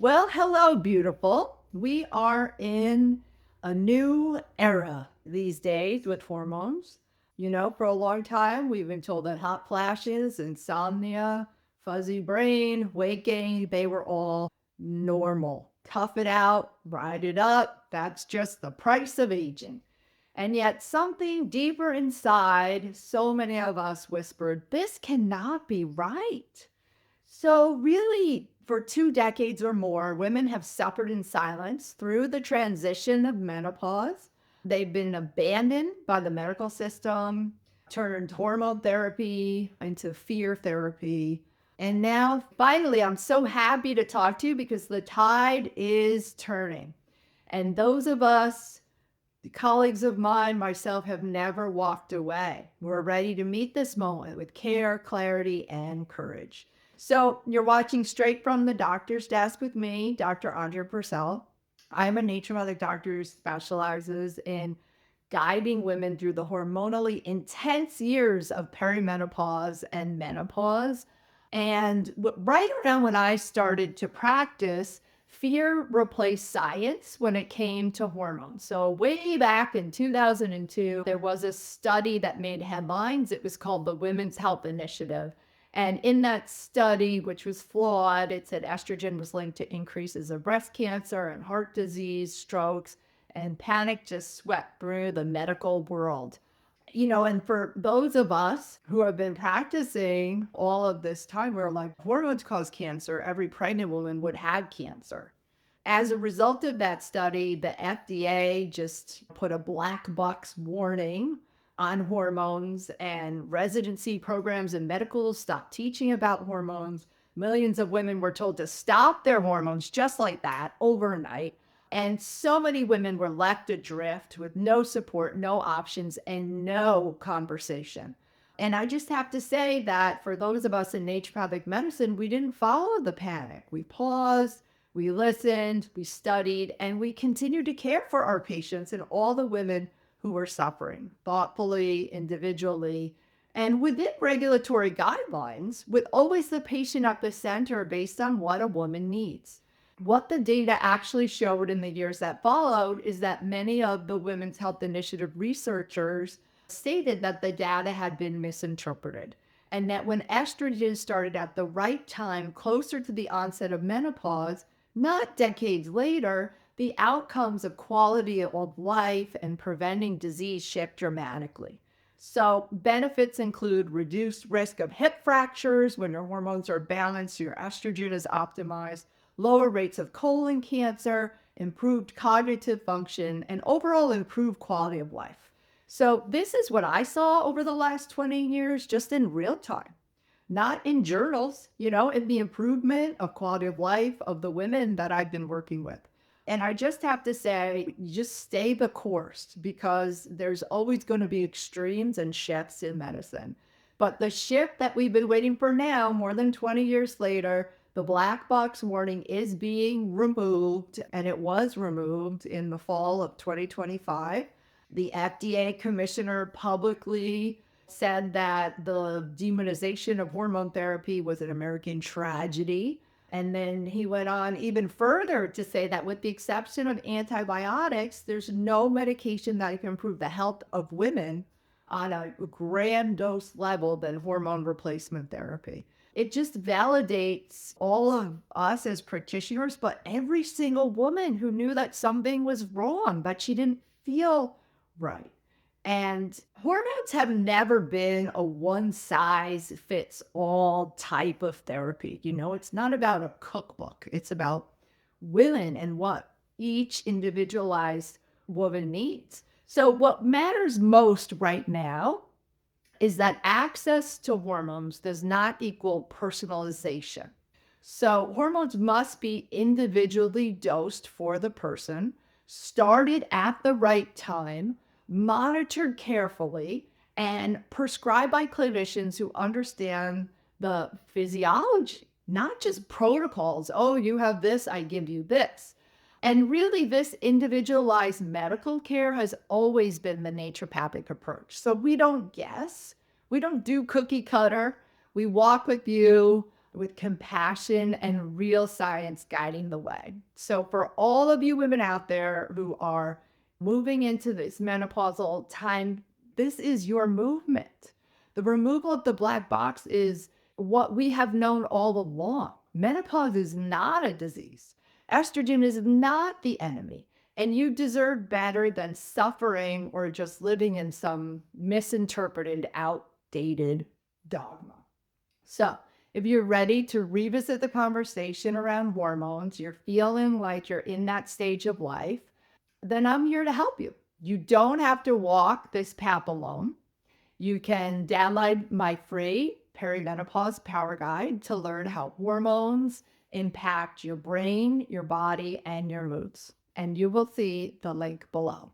Well, hello, beautiful. We are in a new era these days with hormones. For a long time, we've been told that hot flashes, insomnia, fuzzy brain, weight gain, they were all normal. Tough it out, ride it up. That's just the price of aging. And yet, something deeper inside, so many of us whispered, this cannot be right. So, really, for 2 decades or more, women have suffered in silence through the transition of menopause. They've been abandoned by the medical system, turned hormone therapy into fear therapy. And now, finally, I'm so happy to talk to you because the tide is turning. And those of us, the colleagues of mine, myself, have never walked away. We're ready to meet this moment with care, clarity, and courage. So you're watching straight from the doctor's desk with me, Dr. Andrea Purcell. I'm a naturopathic doctor who specializes in guiding women through the hormonally intense years of perimenopause and menopause. And right around when I started to practice, fear replaced science when it came to hormones. So, way back in 2002, there was a study that made headlines. It was called the Women's Health Initiative. And in that study, which was flawed, it said estrogen was linked to increases of breast cancer and heart disease, strokes, and panic just swept through the medical world. And for those of us who have been practicing all of this time, we're like, hormones cause cancer. Every pregnant woman would have cancer. As a result of that study, the FDA just put a black box warning on hormones, and residency programs and medicals stopped teaching about hormones. Millions of women were told to stop their hormones just like that overnight. And so many women were left adrift with no support, no options, and no conversation. And I just have to say that for those of us in naturopathic medicine, we didn't follow the panic. We paused, we listened, we studied, and we continued to care for our patients and all the women who were suffering thoughtfully, individually, and within regulatory guidelines, with always the patient at the center based on what a woman needs. What the data actually showed in the years that followed is that many of the Women's Health Initiative researchers stated that the data had been misinterpreted, and that when estrogen started at the right time, closer to the onset of menopause, not decades later, the outcomes of quality of life and preventing disease shift dramatically. So, benefits include reduced risk of hip fractures when your hormones are balanced, your estrogen is optimized, lower rates of colon cancer, improved cognitive function, and overall improved quality of life. So, this is what I saw over the last 20 years just in real time, not in journals, in the improvement of quality of life of the women that I've been working with. And I just have to say, just stay the course because there's always going to be extremes and shifts in medicine. But the shift that we've been waiting for now, more than 20 years later, the black box warning is being removed, and it was removed in the fall of 2025. The FDA commissioner publicly said that the demonization of hormone therapy was an American tragedy. And then he went on even further to say that with the exception of antibiotics, there's no medication that can improve the health of women on a grand dose level than hormone replacement therapy. It just validates all of us as practitioners, but every single woman who knew that something was wrong, but she didn't feel right. And hormones have never been a one size fits all type of therapy. It's not about a cookbook, it's about women and what each individualized woman needs. So, what matters most right now is that access to hormones does not equal personalization. So, hormones must be individually dosed for the person, started at the right time, monitored carefully, and prescribed by clinicians who understand the physiology, not just protocols. Oh, you have this, I give you this. And really, this individualized medical care has always been the naturopathic approach. So we don't guess, we don't do cookie cutter. We walk with you, with compassion and real science guiding the way. So, for all of you women out there who are moving into this menopausal time, this is your movement. The removal of the black box is what we have known all along. Menopause is not a disease. Estrogen is not the enemy. And you deserve better than suffering or just living in some misinterpreted, outdated dogma. So, if you're ready to revisit the conversation around hormones, you're feeling like you're in that stage of life, then I'm here to help you. You don't have to walk this path alone. You can download my free perimenopause power guide to learn how hormones impact your brain, your body, and your moods. And you will see the link below.